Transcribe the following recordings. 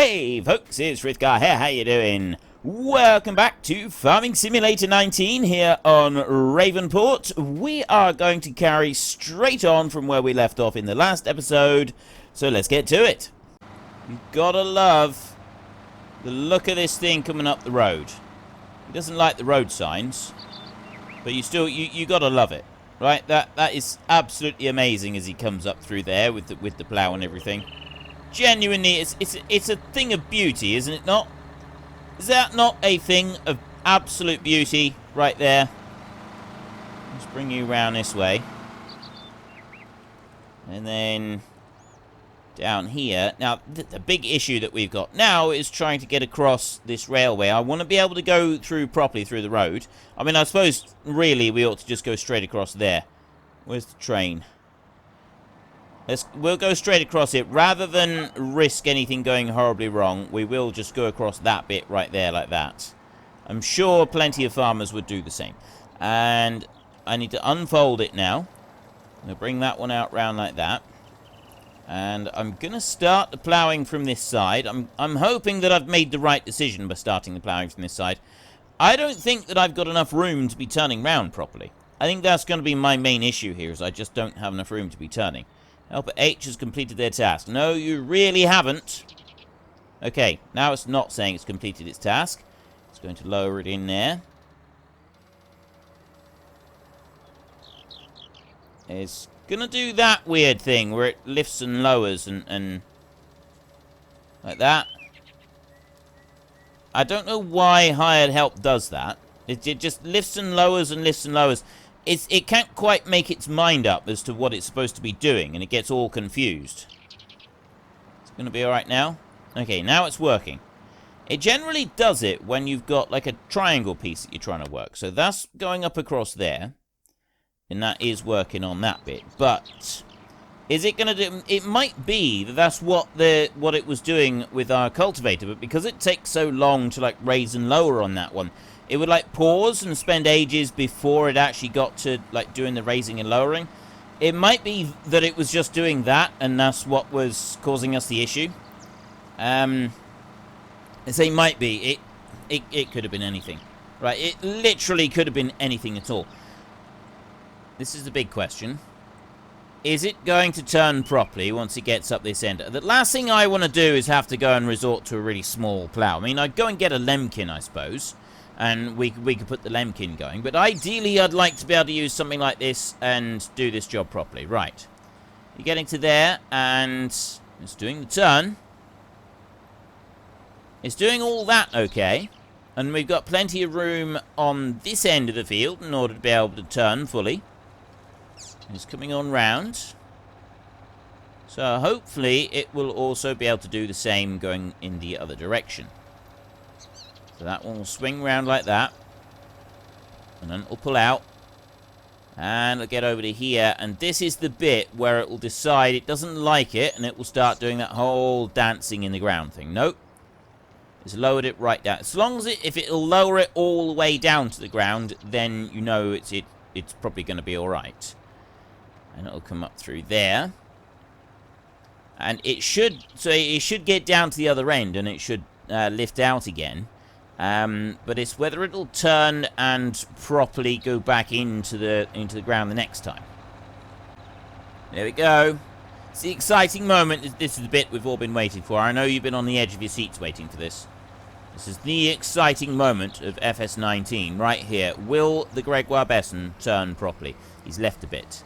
Hey folks, it's Frithgar here, how you doing? Welcome back to Farming Simulator 19 here on Ravenport. We are going to carry straight on from where we left off in the last episode, so let's get to it. You've gotta love the look of this thing coming up the road. He doesn't like the road signs, but you gotta love it, right? That is absolutely amazing as he comes up through there with the plough and everything. Genuinely, it's a thing of beauty, isn't it not? Is that not a thing of absolute beauty right there? Let's bring you round this way. And then down here. Now, the big issue that we've got now is trying to get across this railway. I want to be able to go through properly through the road. I mean, I suppose, really, we ought to just go straight across there. Where's the train? We'll go straight across it. Rather than risk anything going horribly wrong, we will just go across that bit right there like that. I'm sure plenty of farmers would do the same. And I need to unfold it now. I'm going to bring that one out round like that. And I'm going to start the ploughing from this side. I'm hoping that I've made the right decision by starting the ploughing from this side. I don't think that I've got enough room to be turning round properly. I think that's going to be my main issue here, is I just don't have enough room to be turning. Helper H has completed their task. No, you really haven't. Okay, now it's not saying it's completed its task. It's going to lower it in there. It's going to do that weird thing where it lifts and lowers and like that. I don't know why hired help does that. It just lifts and lowers and lifts and lowers. It can't quite make its mind up as to what it's supposed to be doing, and it gets all confused. It's going to be alright now? Okay, now it's working. It generally does it when you've got like a triangle piece that you're trying to work. So that's going up across there, and that is working on that bit. But is it going to do... It might be that that's what it was doing with our cultivator, but because it takes so long to like raise and lower on that one, it would like pause and spend ages before it actually got to like doing the raising and lowering. It might be that it was just doing that and that's what was causing us the issue. I say might be. It could have been anything. Right, it literally could have been anything at all. This is the big question. Is it going to turn properly once it gets up this end? The last thing I want to do is have to go and resort to a really small plough. I mean, I'd go and get a lemkin, I suppose. And we could put the lemkin going. But ideally, I'd like to be able to use something like this and do this job properly. Right. You're getting to there, and it's doing the turn. It's doing all that okay. And we've got plenty of room on this end of the field in order to be able to turn fully. It's coming on round. So hopefully, it will also be able to do the same going in the other direction. So that one will swing round like that. And then it'll pull out. And it'll get over to here. And this is the bit where it will decide it doesn't like it. And it will start doing that whole dancing in the ground thing. Nope. It's lowered it right down. As long as if it'll lower it all the way down to the ground, then you know it's probably going to be alright. And it'll come up through there. And it should get down to the other end. And it should lift out again. But it's whether it'll turn and properly go back into the ground the next time. There we go. It's the exciting moment. This is the bit we've all been waiting for. I know you've been on the edge of your seats waiting for this. This is the exciting moment of FS19 right here. Will the gregoire besson turn properly? He's left a bit.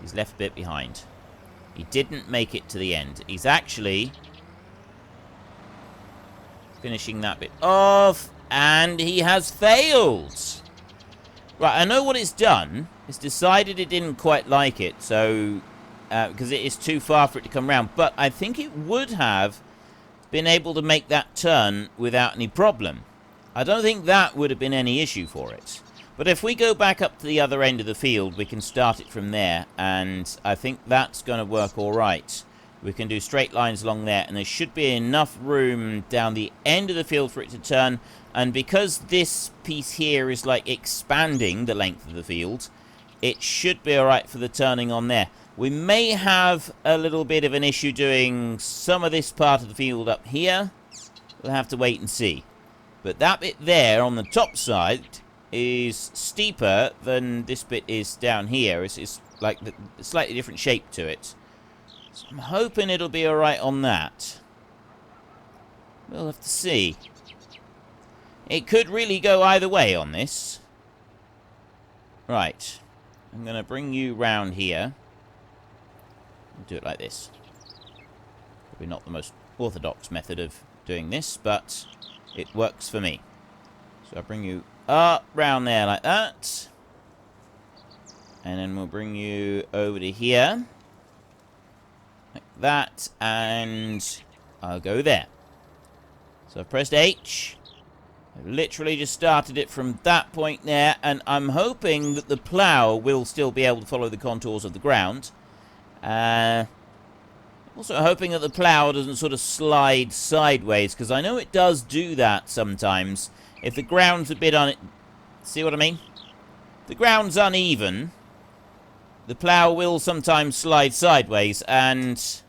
He's left a bit behind. He didn't make it to the end. He's actually finishing that bit off, and he has failed. Right, I know what it's done. It's decided it didn't quite like it, so because it is too far for it to come round. But I think it would have been able to make that turn without any problem. I don't think that would have been any issue for it. But if we go back up to the other end of the field, we can start it from there, and I think that's going to work all right. We can do straight lines along there, and there should be enough room down the end of the field for it to turn. And because this piece here is like expanding the length of the field, it should be alright for the turning on there. We may have a little bit of an issue doing some of this part of the field up here. we'll have to wait and see. But that bit there on the top side is steeper than this bit is down here. It's like a slightly different shape to it. So I'm hoping it'll be alright on that. We'll have to see. It could really go either way on this. Right. I'm going to bring you round here. We'll do it like this. Probably not the most orthodox method of doing this, but it works for me. So I'll bring you up round there like that. And then we'll bring you over to here. Like that. And I'll go there. So I've pressed H. I've literally just started it from that point there. And I'm hoping that the plough will still be able to follow the contours of the ground. Also hoping that the plough doesn't sort of slide sideways, because I know it does do that sometimes. If the ground's a bit see what I mean? If the ground's uneven, the plough will sometimes slide sideways, and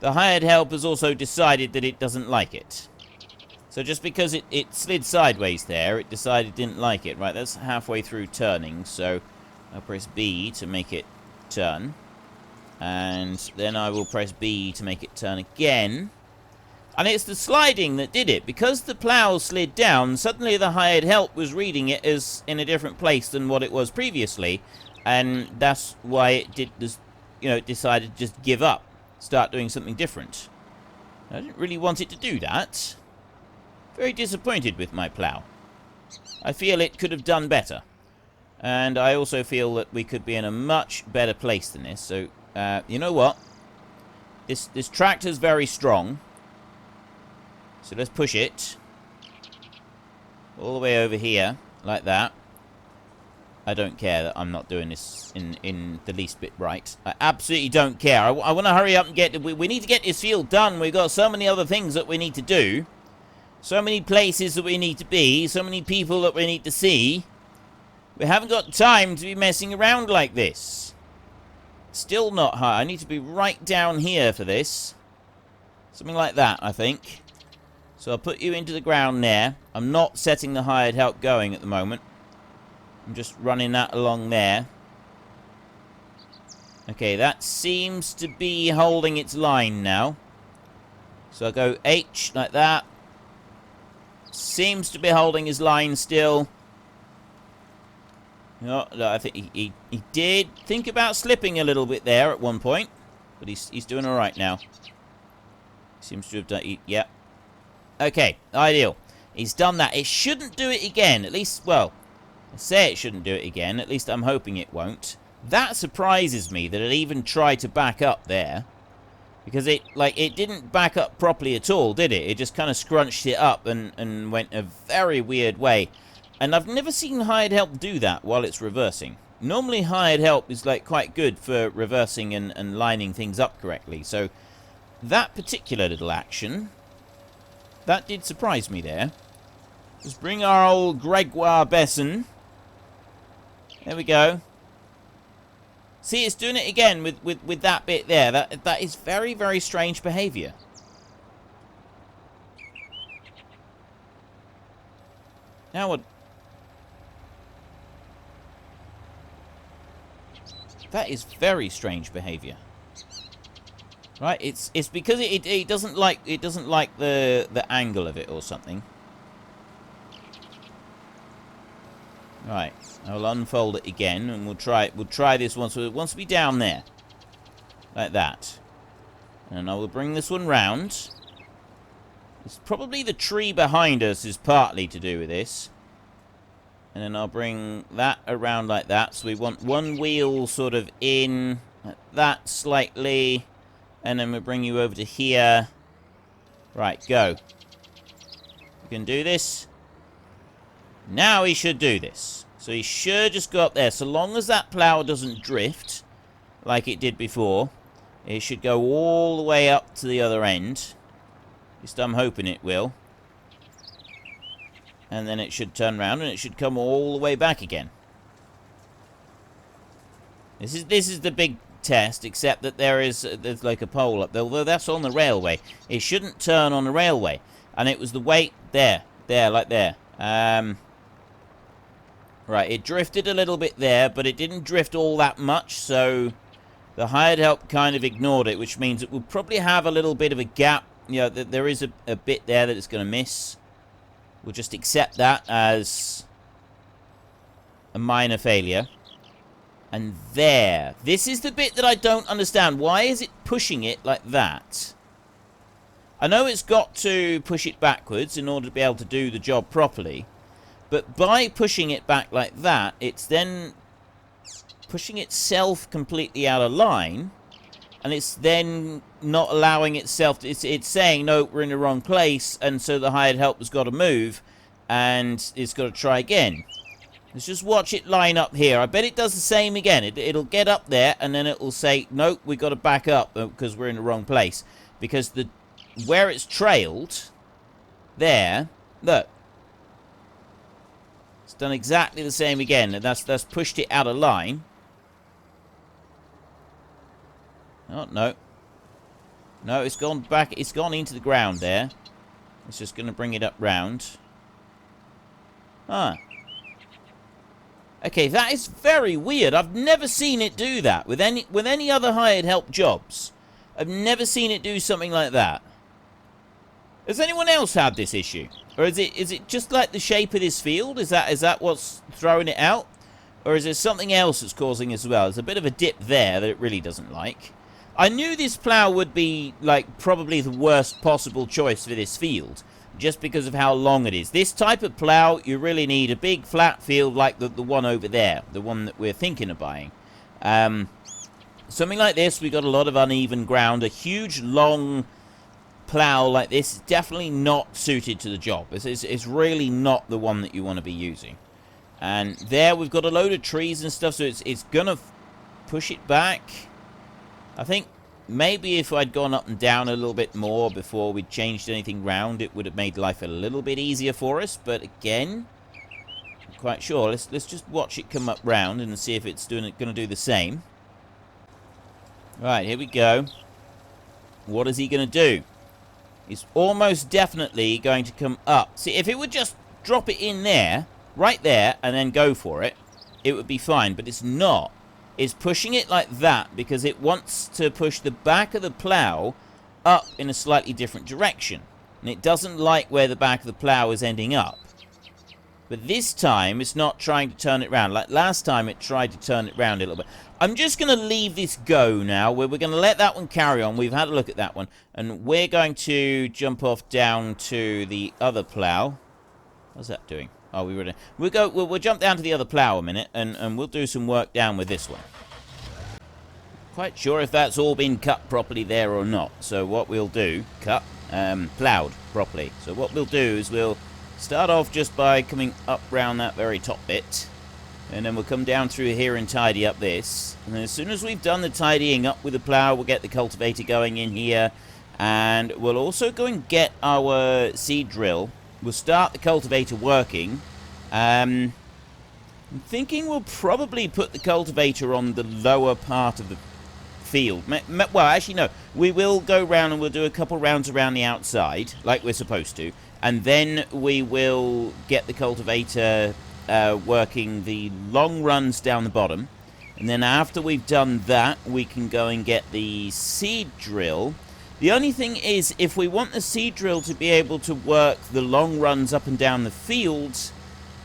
the hired help has also decided that it doesn't like it. So just because it slid sideways there, it decided it didn't like it. Right, that's halfway through turning, so I'll press B to make it turn. And then I will press B to make it turn again. And it's the sliding that did it. Because the plough slid down, suddenly the hired help was reading it as in a different place than what it was previously. And that's why it did this, it decided to just give up. Start doing something different. I didn't really want it to do that. Very disappointed with my plough. I feel it could have done better. And I also feel that we could be in a much better place than this. So, you know what? This tractor's very strong. So let's push it. All the way over here. Like that. I don't care that I'm not doing this in the least bit right. I absolutely don't care. I want to hurry up and get... We need to get this field done. We've got so many other things that we need to do. So many places that we need to be. So many people that we need to see. We haven't got time to be messing around like this. Still not high. I need to be right down here for this. Something like that, I think. So I'll put you into the ground there. I'm not setting the hired help going at the moment. I'm just running that along there. Okay, that seems to be holding its line now. So I'll go H like that. Seems to be holding his line still. No, I think he did think about slipping a little bit there at one point. But he's doing alright now. Seems to have done... yeah. Okay, ideal. He's done that. It shouldn't do it again. At least, well, I say it shouldn't do it again. At least I'm hoping it won't. That surprises me that it even tried to back up there. Because it didn't back up properly at all, did it? It just kind of scrunched it up and went a very weird way. And I've never seen hired help do that while it's reversing. Normally hired help is quite good for reversing and lining things up correctly. So that particular little action, that did surprise me there. Just bring our old gregoire besson. There we go. See, it's doing it again with that bit there. That is very, very strange behaviour. Now what? That is very strange behaviour. Right, it's because it doesn't like the angle of it or something. Right, I'll unfold it again and we'll try this once we down there. Like that. And I will bring this one round. It's probably the tree behind us is partly to do with this. And then I'll bring that around like that. So we want one wheel sort of in like that slightly. And then we'll bring you over to here. Right, go. You can do this. Now he should do this. So he should just go up there. So long as that plough doesn't drift like it did before, it should go all the way up to the other end. At least I'm hoping it will. And then it should turn around and it should come all the way back again. This is the big test, except that there's like a pole up there, although that's on the railway. It shouldn't turn on the railway. And it was the weight there, like there. Right, it drifted a little bit there, but it didn't drift all that much, so the hired help kind of ignored it, which means it will probably have a little bit of a gap. You know, there is a bit there that it's going to miss. We'll just accept that as a minor failure. And there. This is the bit that I don't understand. Why is it pushing it like that? I know it's got to push it backwards in order to be able to do the job properly. But by pushing it back like that, it's then pushing itself completely out of line. And it's then not allowing itself to, it's saying, no, we're in the wrong place. And so the hired help has got to move. And it's got to try again. Let's just watch it line up here. I bet it does the same again. It'll get up there and then it will say, nope, we've got to back up because we're in the wrong place. Because where it's trailed, there, look. It's done exactly the same again, and that's pushed it out of line. Oh, no. No, it's gone back. It's gone into the ground there. It's just going to bring it up round. Ah. Okay, that is very weird. I've never seen it do that with any other hired help jobs. I've never seen it do something like that. Has anyone else had this issue? Or is it just like the shape of this field? Is that what's throwing it out? Or is there something else that's causing it as well? There's a bit of a dip there that it really doesn't like. I knew this plough would be, like, probably the worst possible choice for this field. Just because of how long it is. This type of plough, you really need a big flat field like the one over there. The one that we're thinking of buying. Something like this, we've got a lot of uneven ground. A huge, long plough like this is definitely not suited to the job. It's really not the one that you want to be using. And there we've got a load of trees and stuff, so it's gonna push it back. I think maybe if I'd gone up and down a little bit more before we'd changed anything round, it would have made life a little bit easier for us. But again, I'm quite sure. Let's just watch it come up round and see if it's going to do the same. Right, here we go. What is he going to do? He's almost definitely going to come up. See, if it would just drop it in there, right there, and then go for it, it would be fine. But it's not. It's pushing it like that because it wants to push the back of the plough up in a slightly different direction. And it doesn't like where the back of the plough is ending up. But this time, it's not trying to turn it round. Like last time, it tried to turn it round a little bit. I'm just going to leave this go now. We're going to let that one carry on. We've had a look at that one. And we're going to jump off down to the other plough. What's that doing? Oh, we'll jump down to the other plough a minute. And we'll do some work down with this one. Quite sure if that's all been cut properly there or not. So what we'll do, ploughed properly. So what we'll do is we'll start off just by coming up round that very top bit. And then we'll come down through here and tidy up this. And then as soon as we've done the tidying up with the plough, we'll get the cultivator going in here. And we'll also go and get our seed drill. We'll start the cultivator working. I'm thinking we'll probably put the cultivator on the lower part of the field. Well, actually, no. We will go round and we'll do a couple rounds around the outside, like we're supposed to. And then we will get the cultivator working the long runs down the bottom. And then after we've done that, we can go and get the seed drill. The only thing is, if we want the seed drill to be able to work the long runs up and down the fields...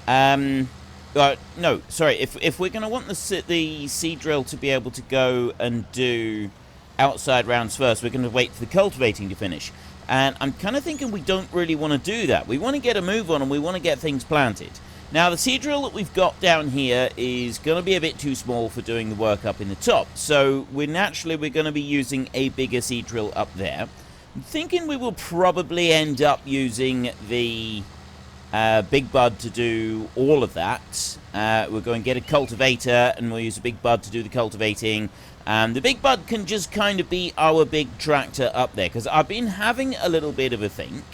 no, sorry. If we're going to want the seed drill to be able to go and do outside rounds first, we're going to wait for the cultivating to finish. And I'm kind of thinking we don't really want to do that. We want to get a move on and we want to get things planted. Now, the seed drill that we've got down here is going to be a bit too small for doing the work up in the top. So, we're going to be using a bigger seed drill up there. I'm thinking we will probably end up using the Big Bud to do all of that. We're going to get a cultivator and we'll use a Big Bud to do the cultivating. The Big Bud can just kind of be our big tractor up there. Because I've been having a little bit of a think.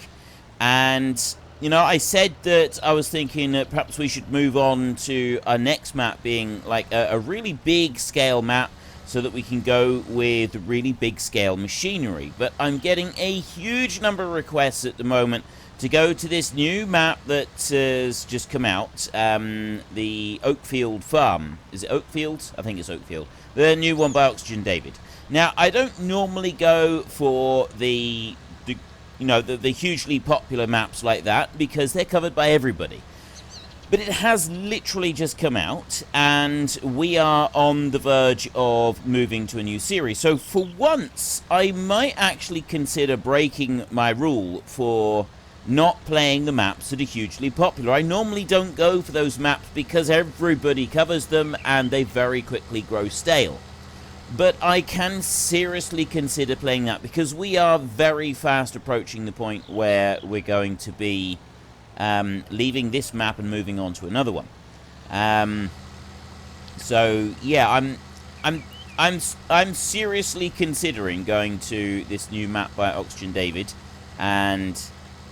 And, you know, I said that I was thinking that perhaps we should move on to our next map being like a really big scale map. So that we can go with really big scale machinery. But I'm getting a huge number of requests at the moment to go to this new map that has just come out, the Oakfield Farm. Is it Oakfield? I think it's Oakfield. The new one by Oxygen David. Now, I don't normally go for the hugely popular maps like that because they're covered by everybody. But it has literally just come out, and we are on the verge of moving to a new series. So for once, I might actually consider breaking my rule for not playing the maps that are hugely popular. I normally don't go for those maps because everybody covers them and they very quickly grow stale. But I can seriously consider playing that because we are very fast approaching the point where we're going to be leaving this map and moving on to another one. So yeah, I'm seriously considering going to this new map by Oxygen David and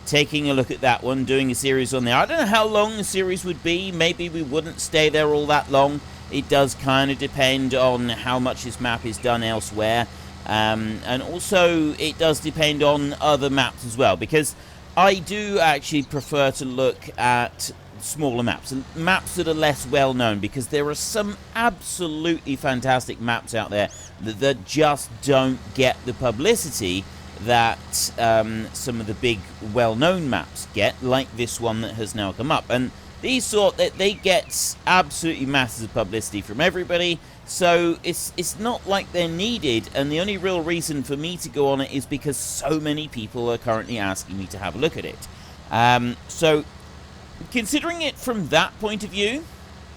taking a look at that one, doing a series on there. I don't know how long the series would be. Maybe we wouldn't stay there all that long. It does kind of depend on how much this map is done elsewhere. And also it does depend on other maps as well, because I do actually prefer to look at smaller maps, maps that are less well known, because there are some absolutely fantastic maps out there that just don't get the publicity that some of the big well-known maps get, like this one that has now come up. And these sort that they get absolutely massive publicity from everybody, so it's not like they're needed, and the only real reason for me to go on it is because so many people are currently asking me to have a look at it. So considering it from that point of view,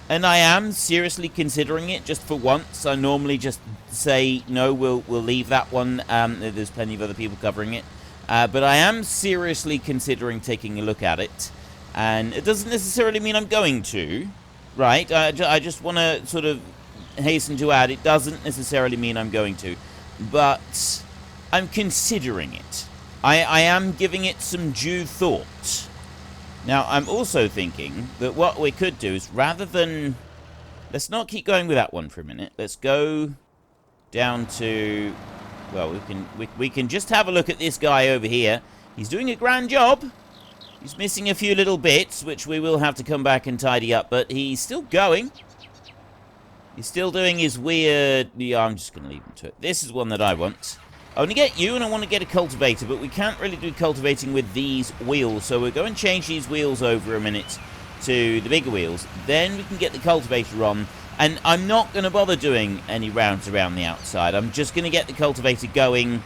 and I am seriously considering it just for once. I normally just say no, we'll leave that one. There's plenty of other people covering it, but I am seriously considering taking a look at it. And it doesn't necessarily mean I'm going to, right? I just want to sort of hasten to add, it doesn't necessarily mean I'm going to, but I'm considering it. I am giving it some due thought. Now, I'm also thinking that what we could do is, rather than... Let's not keep going with that one for a minute. Let's go down to... Well, we can just have a look at this guy over here. He's doing a grand job. He's missing a few little bits, which we will have to come back and tidy up, but he's still going. He's still doing his weird... Yeah, I'm just going to leave him to it. This is one that I want. I want to get you, and I want to get a cultivator, but we can't really do cultivating with these wheels, so we'll go and change these wheels over a minute to the bigger wheels. Then we can get the cultivator on, and I'm not going to bother doing any rounds around the outside. I'm just going to get the cultivator going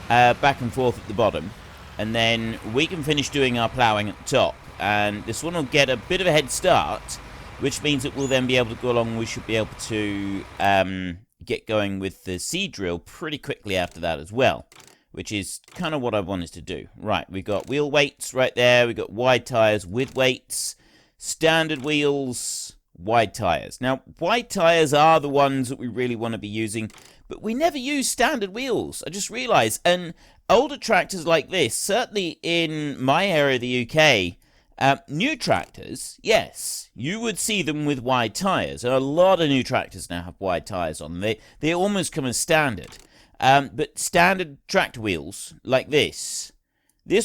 back and forth at the bottom. And then we can finish doing our ploughing at the top. And this one will get a bit of a head start, which means that we'll then be able to go along. We should be able to get going with the seed drill pretty quickly after that as well, which is kind of what I wanted to do. Right, we've got wheel weights right there. We've got wide tyres with weights, standard wheels, wide tyres. Now, wide tyres are the ones that we really want to be using, but we never use standard wheels. I just realised. And older tractors like this, certainly in my area of the UK, new tractors, yes, you would see them with wide tyres. A lot of new tractors now have wide tyres on them. They almost come as standard. But standard tractor wheels like this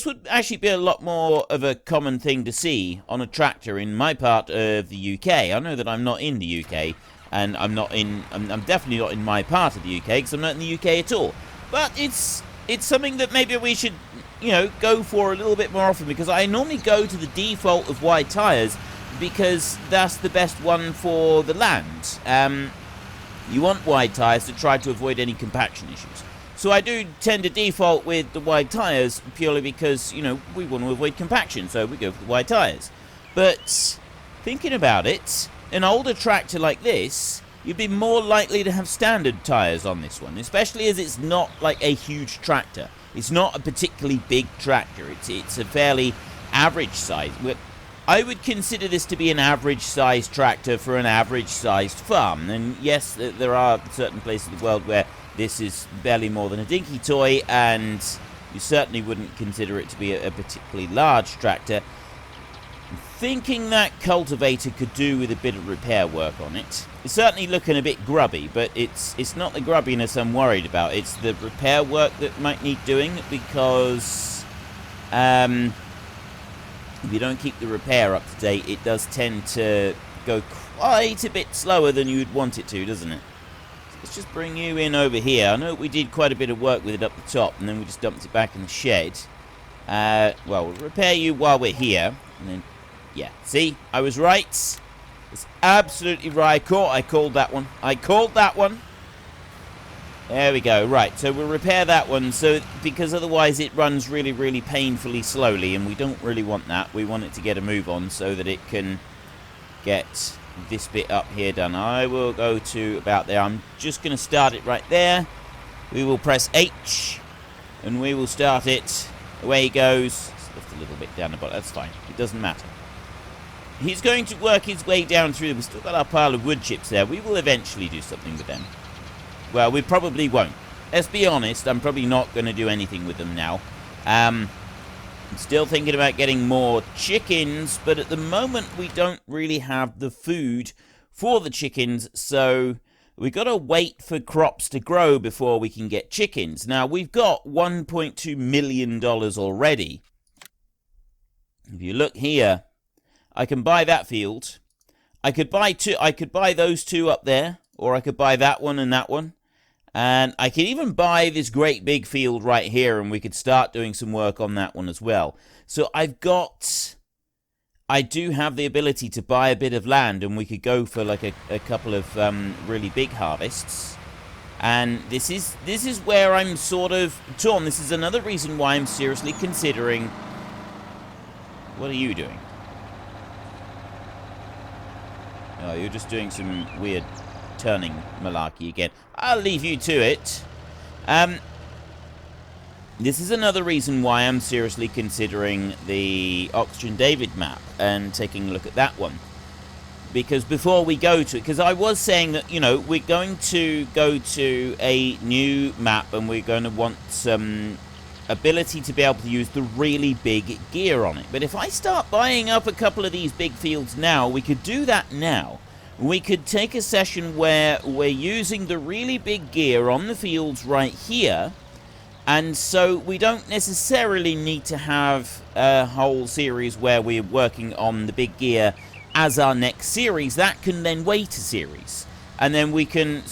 would actually be a lot more of a common thing to see on a tractor in my part of the UK. I know that I'm not in the UK, and I'm definitely not in my part of the UK, because I'm not in the UK at all. But it's something that maybe we should, go for a little bit more often, because I normally go to the default of wide tyres because that's the best one for the land. You want wide tyres to try to avoid any compaction issues. So I do tend to default with the wide tyres purely because, we want to avoid compaction, so we go for the wide tyres. But thinking about it, an older tractor like this, you'd be more likely to have standard tyres on this one, especially as it's not like a huge tractor. It's not a particularly big tractor. It's a fairly average size. I would consider this to be an average-sized tractor for an average-sized farm. And yes, there are certain places in the world where this is barely more than a dinky toy, and you certainly wouldn't consider it to be a particularly large tractor. Thinking that cultivator could do with a bit of repair work on it. It's certainly looking a bit grubby, but it's not the grubbiness I'm worried about. It's the repair work that might need doing, because if you don't keep the repair up to date, it does tend to go quite a bit slower than you would want it to, doesn't it? So let's just bring you in over here. I know we did quite a bit of work with it up the top, and then we just dumped it back in the shed. Well, we'll repair you while we're here, and then, yeah, see, I was right. It's absolutely right. I called that one. I called that one. There we go. Right, so we'll repair that one, so because otherwise it runs really, really painfully slowly, and we don't really want that. We want it to get a move on so that it can get this bit up here done. I will go to about there. I'm just going to start it right there. We will press H, and we will start it. Away he goes. It's left a little bit down the bottom. That's fine. It doesn't matter. He's going to work his way down through. We've still got our pile of wood chips there. We will eventually do something with them. Well, we probably won't. Let's be honest, I'm probably not going to do anything with them now. I'm still thinking about getting more chickens, but at the moment we don't really have the food for the chickens, so we've got to wait for crops to grow before we can get chickens. Now, we've got $1.2 million already. If you look here, I can buy that field. I could buy those two up there, or I could buy that one and that one. And I could even buy this great big field right here, and we could start doing some work on that one as well. So I do have the ability to buy a bit of land, and we could go for like a couple of really big harvests. And this is where I'm sort of torn. This is another reason why I'm seriously considering... What are you doing? Oh, you're just doing some weird turning malarkey again. I'll leave you to it. This is another reason why I'm seriously considering the Oxygen David map and taking a look at that one. Because before we go to it, because I was saying that, you know, we're going to go to a new map and we're going to want some ability to be able to use the really big gear on it. But if I start buying up a couple of these big fields now, we could do that now. We could take a session where we're using the really big gear on the fields right here, and so we don't necessarily need to have a whole series where we're working on the big gear as our next series. That can then wait a series, and then we can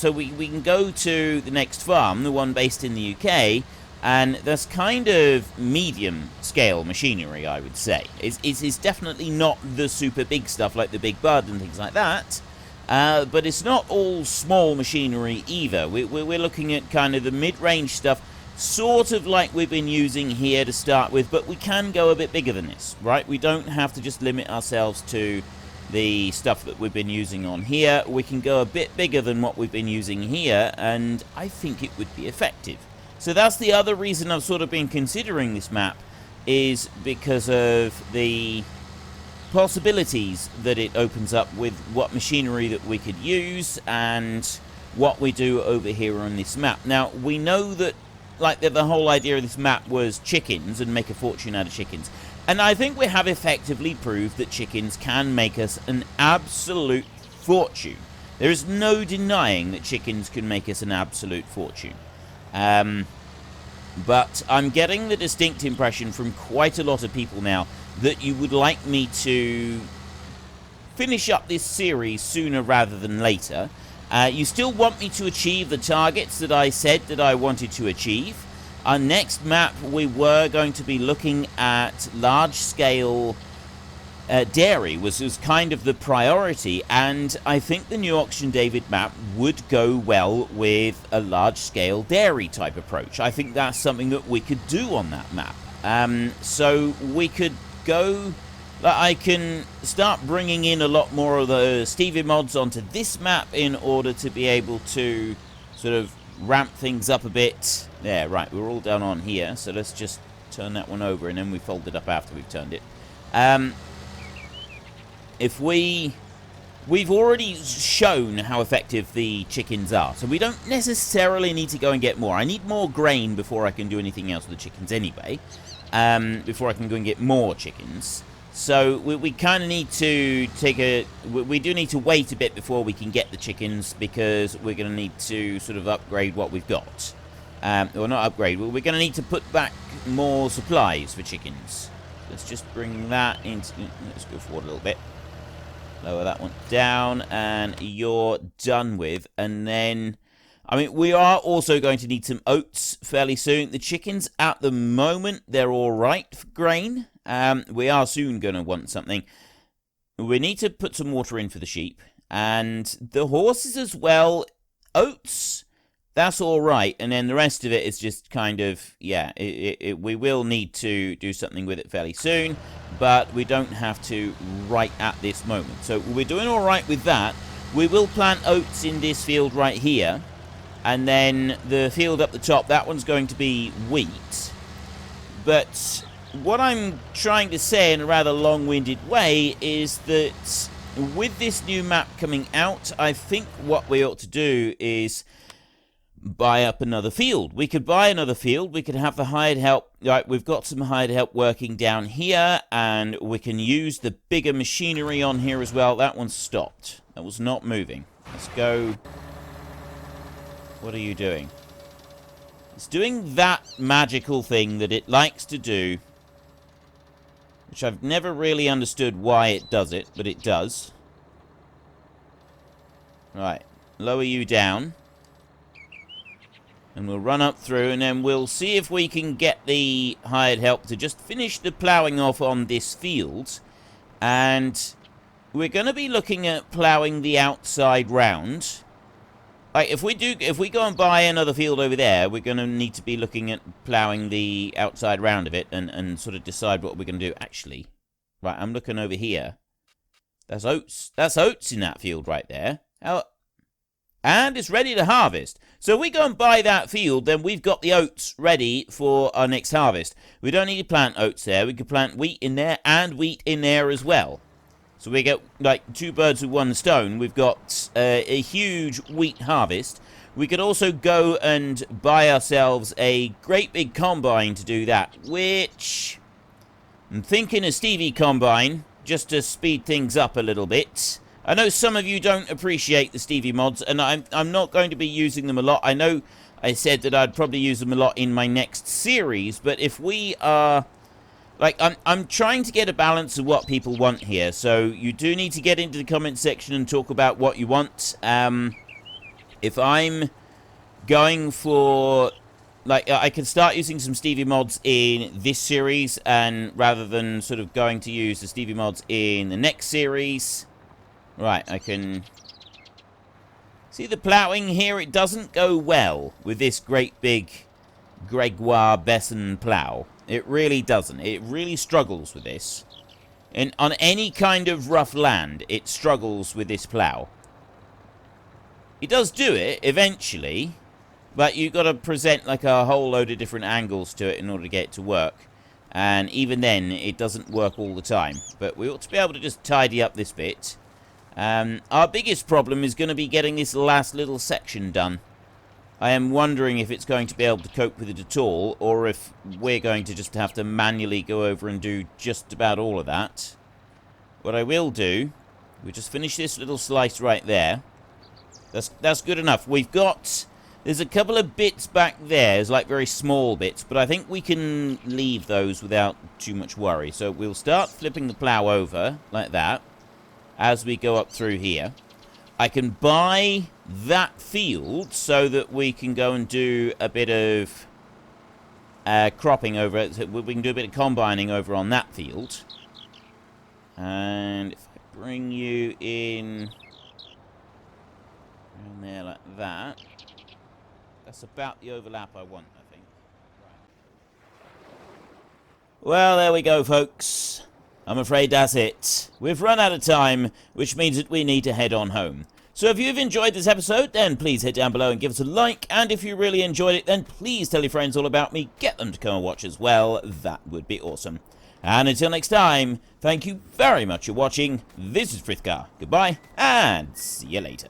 go to the next farm, the one based in the UK, and that's kind of medium scale machinery, I would say. It's definitely not the super big stuff like the big bud and things like that. But it's not all small machinery either. We're looking at kind of the mid-range stuff, sort of like we've been using here to start with, but we can go a bit bigger than this, right? We don't have to just limit ourselves to the stuff that we've been using on here. We can go a bit bigger than what we've been using here, and I think it would be effective. So that's the other reason I've sort of been considering this map, is because of the possibilities that it opens up with what machinery that we could use and what we do over here on this map. Now, we know that like the whole idea of this map was chickens and make a fortune out of chickens. And I think we have effectively proved that chickens can make us an absolute fortune. There is no denying that chickens can make us an absolute fortune. But I'm getting the distinct impression from quite a lot of people now that you would like me to finish up this series sooner rather than later. You still want me to achieve the targets that I said that I wanted to achieve. Our next map, we were going to be looking at large-scale dairy was kind of the priority, and I think the new Oxygen David map would go well with a large-scale dairy type approach. I think that's something that we could do on that map. So we could go... I can start bringing in a lot more of the Stevie mods onto this map in order to be able to sort of ramp things up a bit. There, right, we're all down on here, so let's just turn that one over and then we fold it up after we've turned it. We've already shown how effective the chickens are, so we don't necessarily need to go and get more. I need more grain before I can do anything else with the chickens anyway, before I can go and get more chickens. So we kind of need to we do need to wait a bit before we can get the chickens, because we're going to need to sort of upgrade what we've got. Or not upgrade, we're going to need to put back more supplies for chickens. let's just bring that into... Let's go forward a little bit. Lower that one down, and you're done with. And then, I mean, we are also going to need some oats fairly soon. The chickens, at the moment, they're all right for grain. We are soon going to want something. We need to put some water in for the sheep. And the horses as well. Oats, that's all right. And then the rest of it is just kind of, yeah, we will need to do something with it fairly soon. But we don't have to right at this moment. So we're doing all right with that. We will plant oats in this field right here. And then the field up the top, that one's going to be wheat. But what I'm trying to say in a rather long-winded way is that with this new map coming out, I think what we ought to do is buy up another field. We could buy another field. We could have the hired help. Right, we've got some hired help working down here, and we can use the bigger machinery on here as well. That one's stopped. That was not moving. Let's go. What are you doing? It's doing that magical thing that it likes to do, which I've never really understood why it does it, but it does. Right, lower you down. And we'll run up through, and then we'll see if we can get the hired help to just finish the ploughing off on this field. And we're going to be looking at ploughing the outside round. Like, if we go and buy another field over there, we're going to need to be looking at ploughing the outside round of it and sort of decide what we're going to do. Actually, right, I'm looking over here. That's oats. That's oats in that field right there. And it's ready to harvest. So if we go and buy that field, then we've got the oats ready for our next harvest. We don't need to plant oats there. We could plant wheat in there and wheat in there as well. So we get, like, 2 birds with 1 stone. We've got a huge wheat harvest. We could also go and buy ourselves a great big combine to do that, which I'm thinking a Stevie combine, just to speed things up a little bit. I know some of you don't appreciate the Stevie mods, and I'm not going to be using them a lot. I know I said that I'd probably use them a lot in my next series, but if we are... Like, I'm trying to get a balance of what people want here, so you do need to get into the comment section and talk about what you want. If I'm going for... Like, I can start using some Stevie mods in this series, and rather than sort of going to use the Stevie mods in the next series... Right, I can... See the ploughing here? It doesn't go well with this great big gregoire besson plough. It really doesn't. It really struggles with this. And on any kind of rough land, it struggles with this plough. It does do it, eventually, but you've got to present like a whole load of different angles to it in order to get it to work. And even then, it doesn't work all the time. But we ought to be able to just tidy up this bit. Our biggest problem is going to be getting this last little section done. I am wondering if it's going to be able to cope with it at all, or if we're going to just have to manually go over and do just about all of that. What I will do, we'll just finish this little slice right there. That's good enough. We've got... There's a couple of bits back there, it's like very small bits, but I think we can leave those without too much worry. So we'll start flipping the plough over, like that, as we go up through here. I can buy that field so that we can go and do a bit of cropping over it. So we can do a bit of combining over on that field. And if I bring you in around there like that, that's about the overlap I want, I think. Right. Well, there we go, folks. I'm afraid that's it. We've run out of time, which means that we need to head on home. So if you've enjoyed this episode, then please hit down below and give us a like. And if you really enjoyed it, then please tell your friends all about me. Get them to come and watch as well. That would be awesome. And until next time, thank you very much for watching. This is Frithgar. Goodbye, and see you later.